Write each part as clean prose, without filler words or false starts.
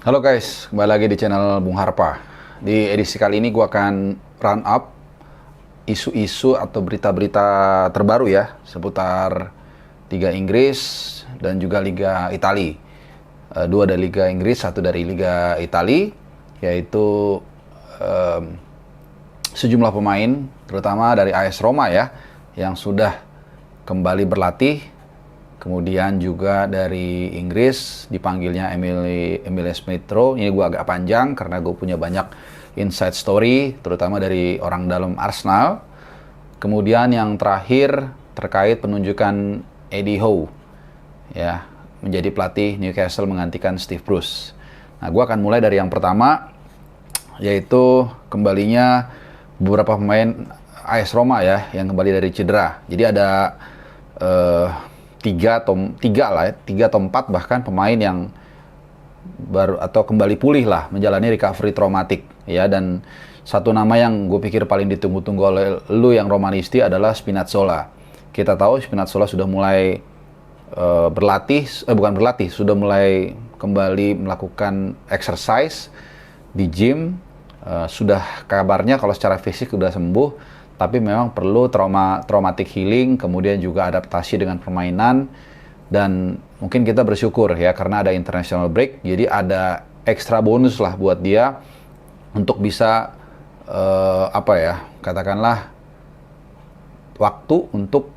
Halo guys, kembali lagi di channel Bung Harpa. Di edisi kali ini gue akan run up isu-isu atau berita-berita terbaru ya seputar Liga Inggris dan juga Liga Italia. Dua dari Liga Inggris, satu dari Liga Italia, yaitu sejumlah pemain, terutama dari AS Roma ya, yang sudah kembali berlatih. Kemudian juga dari Inggris dipanggilnya Emile Smith-Rowe. Ini gue agak panjang karena gue punya banyak inside story, terutama dari orang dalam Arsenal. Kemudian yang terakhir terkait penunjukan Eddie Howe ya, menjadi pelatih Newcastle menggantikan Steve Bruce. Nah, gue akan mulai dari yang pertama, yaitu kembalinya beberapa pemain AS Roma ya, yang kembali dari cedera. Jadi ada tiga atau empat bahkan pemain yang baru atau kembali pulih lah, menjalani recovery traumatik ya. Dan satu nama yang gue pikir paling ditunggu-tunggu oleh lu yang Romanisti adalah Spinazzola. Kita tahu Spinazzola sudah mulai sudah mulai kembali melakukan exercise di gym. Sudah kabarnya kalau secara fisik sudah sembuh, tapi memang perlu traumatic healing, kemudian juga adaptasi dengan permainan. Dan mungkin kita bersyukur ya, karena ada international break, jadi ada ekstra bonus lah buat dia untuk bisa katakanlah waktu untuk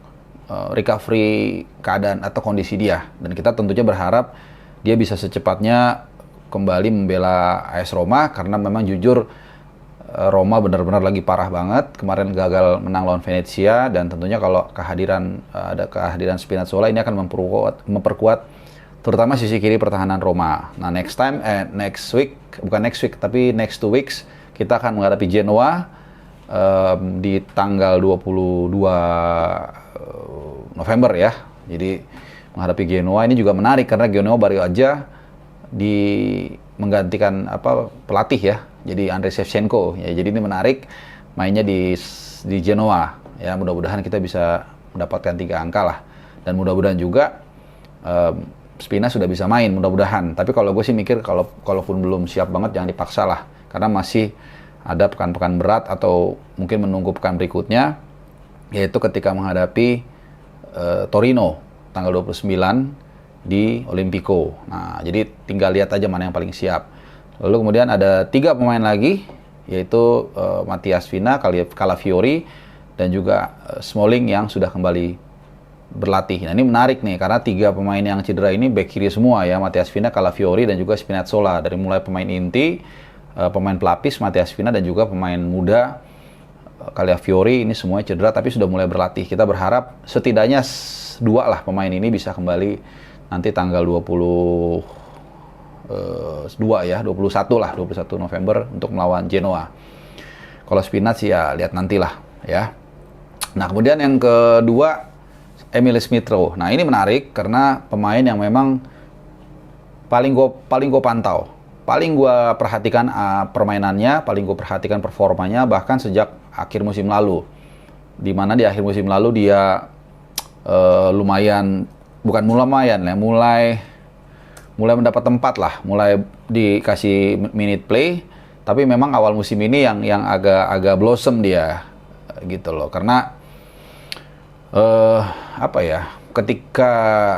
recovery keadaan atau kondisi dia. Dan kita tentunya berharap dia bisa secepatnya kembali membela AS Roma, karena memang jujur Roma benar-benar lagi parah banget. Kemarin gagal menang lawan Venezia, dan tentunya kalau ada kehadiran Spinazzola ini akan memperkuat terutama sisi kiri pertahanan Roma. Nah, next 2 weeks kita akan menghadapi Genoa di tanggal 22 November ya. Jadi menghadapi Genoa ini juga menarik karena Genoa baru aja menggantikan pelatih ya. Jadi Andrei Shevchenko ya, jadi ini menarik mainnya di Genoa ya. Mudah-mudahan kita bisa mendapatkan 3 angka lah, dan mudah-mudahan juga Spina sudah bisa main, mudah-mudahan. Tapi kalau gue sih mikir kalaupun belum siap banget jangan dipaksa lah, karena masih ada pekan-pekan berat atau mungkin menunggu pekan berikutnya, yaitu ketika menghadapi Torino tanggal 29 di Olimpico. Nah, jadi tinggal lihat aja mana yang paling siap. Lalu kemudian ada 3 pemain lagi, yaitu Mathias Vina, Calafiori, dan juga Smalling yang sudah kembali berlatih. Nah, ini menarik nih, karena 3 pemain yang cedera ini back kiri semua ya, Mathias Vina, Calafiori, dan juga Spinazzola. Dari mulai pemain inti, pemain pelapis Mathias Vina, dan juga pemain muda Calafiori, ini semuanya cedera tapi sudah mulai berlatih. Kita berharap setidaknya 2 lah pemain ini bisa kembali nanti tanggal 21 November untuk melawan Genoa. Kalau Spinaz ya lihat nantilah ya. Nah, kemudian yang kedua Emile Smith-Rowe. Nah, ini menarik karena pemain yang memang paling gue pantau, paling gue perhatikan permainannya, paling gue perhatikan performanya bahkan sejak akhir musim lalu. Dimana di akhir musim lalu dia mulai mendapat tempat lah, mulai dikasih minute play. Tapi memang awal musim ini yang agak blossom dia gitu loh, karena ketika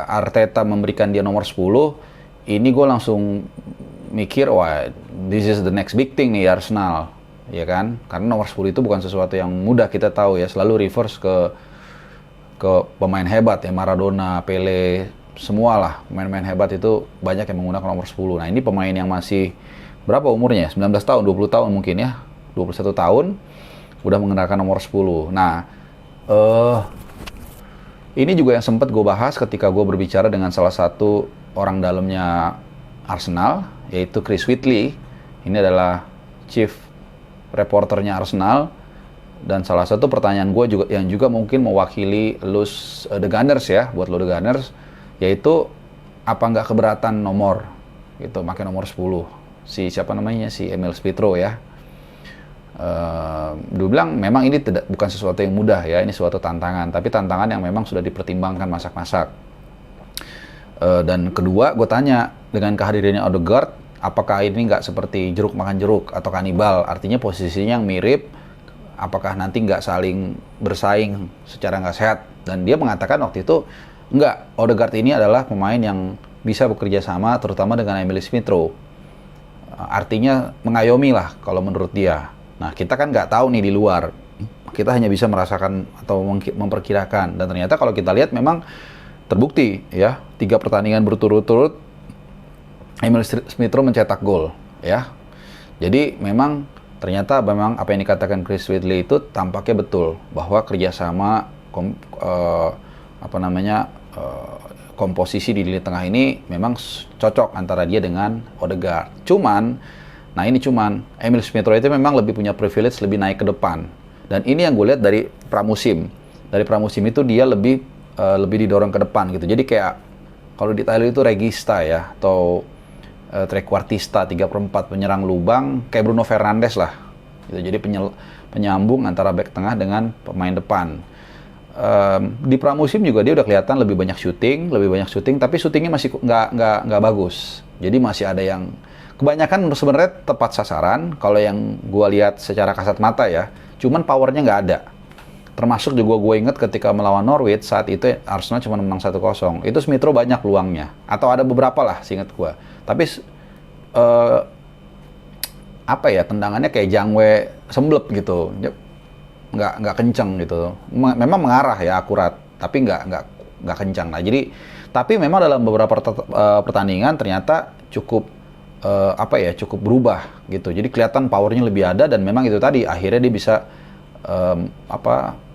Arteta memberikan dia nomor 10, ini gue langsung mikir, wah, this is the next big thing nih Arsenal, ya kan? Karena nomor 10 itu bukan sesuatu yang mudah, kita tahu ya, selalu reverse ke pemain hebat ya, Maradona, Pele, semualah pemain-pemain hebat itu banyak yang menggunakan nomor 10. Nah, ini pemain yang masih berapa umurnya? 19 tahun, 20 tahun mungkin ya, 21 tahun udah menggunakan nomor 10. Nah, ini juga yang sempat gue bahas ketika gue berbicara dengan salah satu orang dalamnya Arsenal, yaitu Chris Whitley. Ini adalah chief reporternya Arsenal, dan salah satu pertanyaan gue juga yang juga mungkin mewakili The Gunners ya, buat lo The Gunners, yaitu apa nggak keberatan nomor gitu, pakai nomor 10 si Emile Smith-Rowe ya. Dia bilang memang ini bukan sesuatu yang mudah ya, ini suatu tantangan, tapi tantangan yang memang sudah dipertimbangkan masak-masak. Dan kedua, gue tanya, dengan kehadirannya Odegaard, apakah ini nggak seperti jeruk makan jeruk atau kanibal, artinya posisinya yang mirip, apakah nanti nggak saling bersaing secara nggak sehat. Dan dia mengatakan waktu itu, enggak, Odegaard ini adalah pemain yang bisa bekerja sama terutama dengan Emil Smith Rowe. Artinya mengayomi lah kalau menurut dia. Nah, kita kan nggak tahu nih di luar. Kita hanya bisa merasakan atau memperkirakan. Dan ternyata kalau kita lihat memang terbukti ya, 3 pertandingan berturut-turut Emil Smith Rowe mencetak gol ya. Jadi memang ternyata apa yang dikatakan Chris Whitley itu tampaknya betul, bahwa kerjasama komposisi di lini tengah ini memang cocok antara dia dengan Odegaard. Cuman Emil Smith Rowe itu memang lebih punya privilege, lebih naik ke depan. Dan ini yang gue lihat dari pramusim. Dari pramusim itu dia lebih didorong ke depan gitu. Jadi kayak kalau di Thailand itu regista ya, atau trequartista 3/4 penyerang lubang, kayak Bruno Fernandes lah. Gitu. Jadi penyambung antara back tengah dengan pemain depan. Di pramusim juga dia udah kelihatan lebih banyak syuting, tapi syutingnya masih nggak bagus. Jadi masih ada yang kebanyakan sebenarnya tepat sasaran kalau yang gue lihat secara kasat mata ya. Cuman powernya nggak ada. Termasuk juga gue inget ketika melawan Norwich saat itu Arsenal cuma menang 1-0. Itu Smith Rowe banyak peluangnya, atau ada beberapa lah seingat gue. Tapi tendangannya kayak jangwe semblep gitu. Nggak kenceng gitu. Memang mengarah ya, akurat, tapi nggak kencang. Nah, jadi tapi memang dalam beberapa pertandingan ternyata cukup berubah gitu. Jadi kelihatan powernya lebih ada, dan memang itu tadi akhirnya dia bisa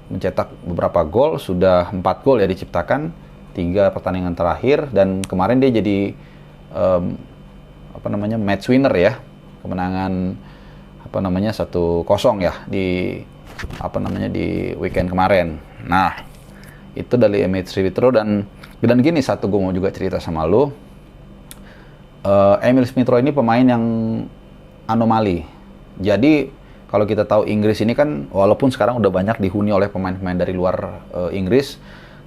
mencetak beberapa gol. Sudah 4 gol ya diciptakan 3 pertandingan terakhir, dan kemarin dia jadi match winner ya, kemenangan 1-0 ya di weekend kemarin. Nah, itu dari Emil Smith Rowe. Dan gini, gue mau juga cerita sama lu. Emil Smith Rowe ini pemain yang anomali. Jadi kalau kita tahu Inggris ini kan walaupun sekarang udah banyak dihuni oleh pemain-pemain dari luar Inggris,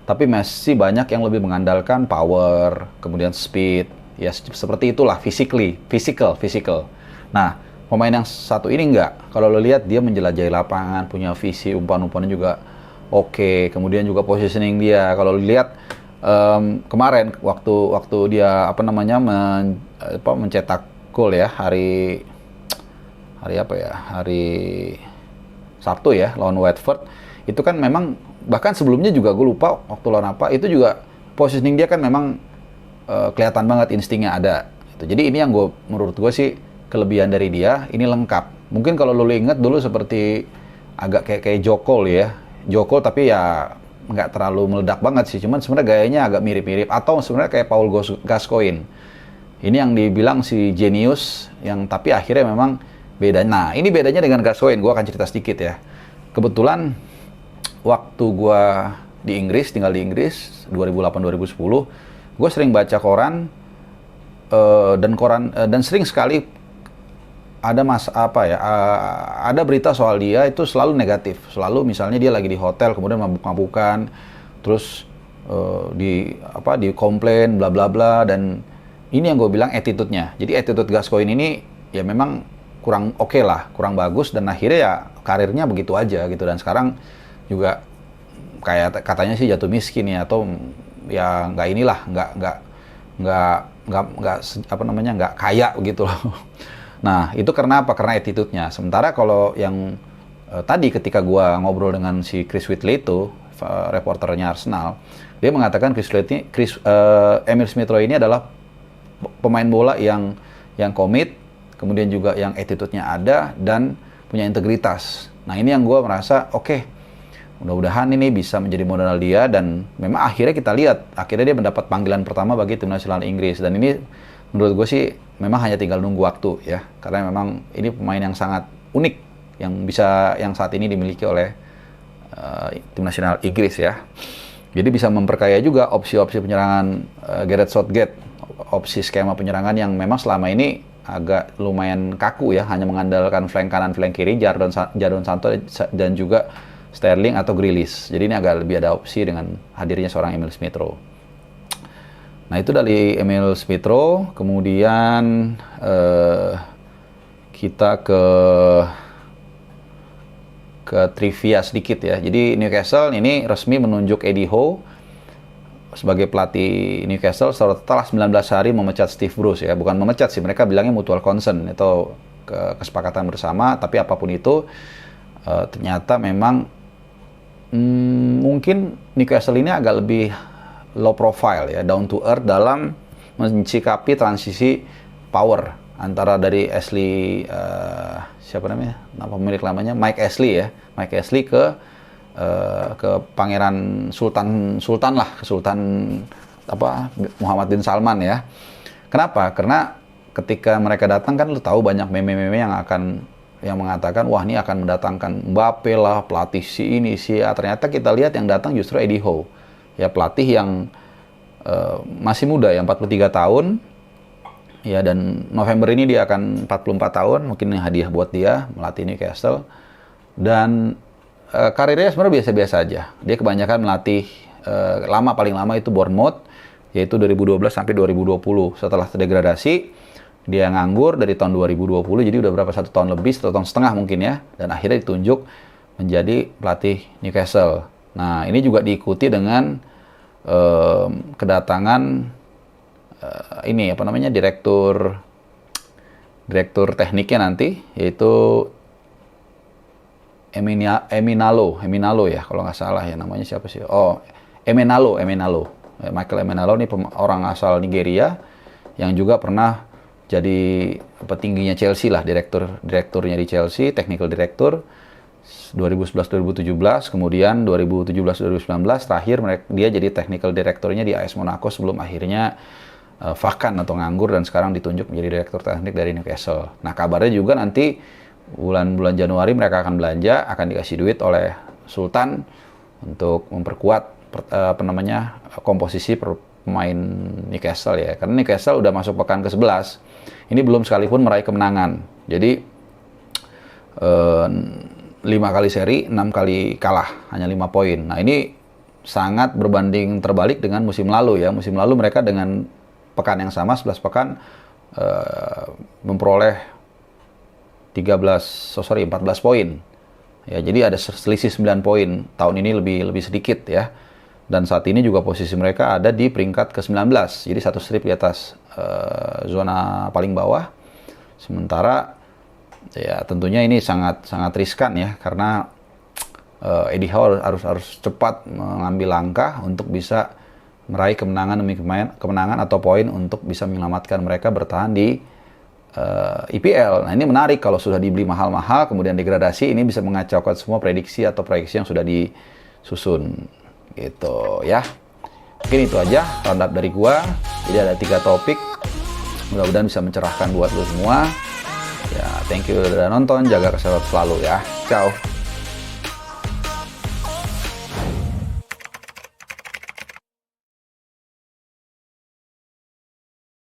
tapi masih banyak yang lebih mengandalkan power, kemudian speed, ya seperti itulah, physical. Nah, pemain yang satu ini enggak. Kalau lo lihat dia menjelajahi lapangan, punya visi, umpan-umpannya juga oke. Kemudian juga positioning dia. Kalau lo lihat kemarin waktu dia mencetak gol ya hari Sabtu ya lawan Watford, itu kan memang bahkan sebelumnya juga gue lupa waktu lawan apa, itu juga positioning dia kan memang kelihatan banget, instingnya ada gitu. Jadi ini yang menurut gue sih kelebihan dari dia, ini lengkap. Mungkin kalau lo inget dulu seperti agak kayak Jokol ya, tapi ya nggak terlalu meledak banget sih, cuman sebenarnya gayanya agak mirip-mirip, atau sebenarnya kayak Paul Gascoigne. Ini yang dibilang si jenius, yang tapi akhirnya memang beda. Nah, ini bedanya dengan Gascoigne, gue akan cerita sedikit ya. Kebetulan waktu gue tinggal di Inggris 2008-2010, gue sering baca koran dan sering sekali ada ada berita soal dia itu selalu negatif. Selalu misalnya dia lagi di hotel kemudian mabuk-mabukan, terus dikomplain bla bla bla, dan ini yang gue bilang attitude-nya. Jadi attitude Gascoigne ini ya memang kurang oke lah, kurang bagus, dan akhirnya ya karirnya begitu aja gitu. Dan sekarang juga kayak katanya sih jatuh miskin ya, atau ya nggak kaya begitu loh. Nah, itu karena apa? Karena attitude-nya. Sementara kalau yang tadi ketika gua ngobrol dengan si Chris Whitley itu, reporternya Arsenal, dia mengatakan Emil Smith Rowe ini adalah pemain bola yang komit, kemudian juga yang attitude-nya ada dan punya integritas. Nah, ini yang gua merasa oke, mudah-mudahan ini bisa menjadi modal dia, dan memang akhirnya kita lihat, akhirnya dia mendapat panggilan pertama bagi tim nasional Inggris, dan ini menurut gue sih memang hanya tinggal nunggu waktu ya, karena memang ini pemain yang sangat unik yang saat ini dimiliki oleh tim nasional Inggris ya. Jadi bisa memperkaya juga opsi-opsi penyerangan Gareth Southgate, opsi skema penyerangan yang memang selama ini agak lumayan kaku ya, hanya mengandalkan flank kanan, flank kiri, Jadon Sancho dan juga Sterling atau Grealish. Jadi ini agak lebih ada opsi dengan hadirnya seorang Emil Smith Rowe. Nah itu dari Emil Smith Rowe. Kemudian kita ke trivia sedikit ya. Jadi Newcastle ini resmi menunjuk Eddie Howe sebagai pelatih Newcastle setelah 19 hari memecat Steve Bruce ya. Bukan memecat sih, mereka bilangnya mutual consent atau kesepakatan bersama. Tapi apapun itu ternyata memang mungkin Newcastle ini agak lebih low profile ya, down to earth dalam mencikapi transisi power antara dari Ashley siapa namanya? Nama pemilik lamanya Mike Ashley ya. Mike Ashley ke Pangeran Sultan Muhammad bin Salman ya. Kenapa? Karena ketika mereka datang kan lu tahu banyak meme-meme yang mengatakan wah ini akan mendatangkan Mbappe lah, pelatih si ini si ya. Ternyata kita lihat yang datang justru Eddie Howe. Ya pelatih yang masih muda ya, 43 tahun. Ya, dan November ini dia akan 44 tahun, mungkin ini hadiah buat dia melatih Newcastle. Dan karirnya sebenarnya biasa-biasa aja. Dia kebanyakan melatih paling lama itu Bournemouth, yaitu 2012 sampai 2020. Setelah terdegradasi, dia nganggur dari tahun 2020, jadi udah berapa, 1 tahun lebih, 1 tahun setengah mungkin ya. Dan akhirnya ditunjuk menjadi pelatih Newcastle. Nah, ini juga diikuti dengan kedatangan direktur tekniknya nanti, yaitu Emenalo ya kalau nggak salah ya, namanya siapa sih? Oh, Emenalo. Michael Emenalo ini orang asal Nigeria yang juga pernah jadi petingginya Chelsea lah, direkturnya di Chelsea, technical director 2011-2017, kemudian 2017-2019 terakhir dia jadi technical directornya di AS Monaco sebelum akhirnya vakan atau nganggur dan sekarang ditunjuk menjadi direktur teknik dari Newcastle. Nah, kabarnya juga nanti bulan Januari mereka akan belanja, akan dikasih duit oleh Sultan untuk memperkuat komposisi pemain Newcastle ya. Karena Newcastle udah masuk pekan ke-11. Ini belum sekalipun meraih kemenangan. Jadi 5 kali seri, 6 kali kalah, hanya 5 poin. Nah, ini sangat berbanding terbalik dengan musim lalu ya. Musim lalu mereka dengan pekan yang sama, 11 pekan, memperoleh 14 poin. Ya, jadi ada selisih 9 poin. Tahun ini lebih sedikit ya. Dan saat ini juga posisi mereka ada di peringkat ke-19. Jadi 1 strip di atas zona paling bawah. Sementara ya tentunya ini sangat riskan ya, karena Eddie Howe harus cepat mengambil langkah untuk bisa meraih kemenangan demi kemenangan atau poin untuk bisa menyelamatkan mereka bertahan di IPL. Nah, ini menarik kalau sudah dibeli mahal-mahal kemudian degradasi, ini bisa mengacaukan semua prediksi atau proyeksi yang sudah disusun gitu ya. Mungkin itu aja roundup dari gua. Jadi ada 3 topik, mudah-mudahan bisa mencerahkan buat lo semua ya. Thank you udah nonton, jaga kesehatan selalu ya. Ciao.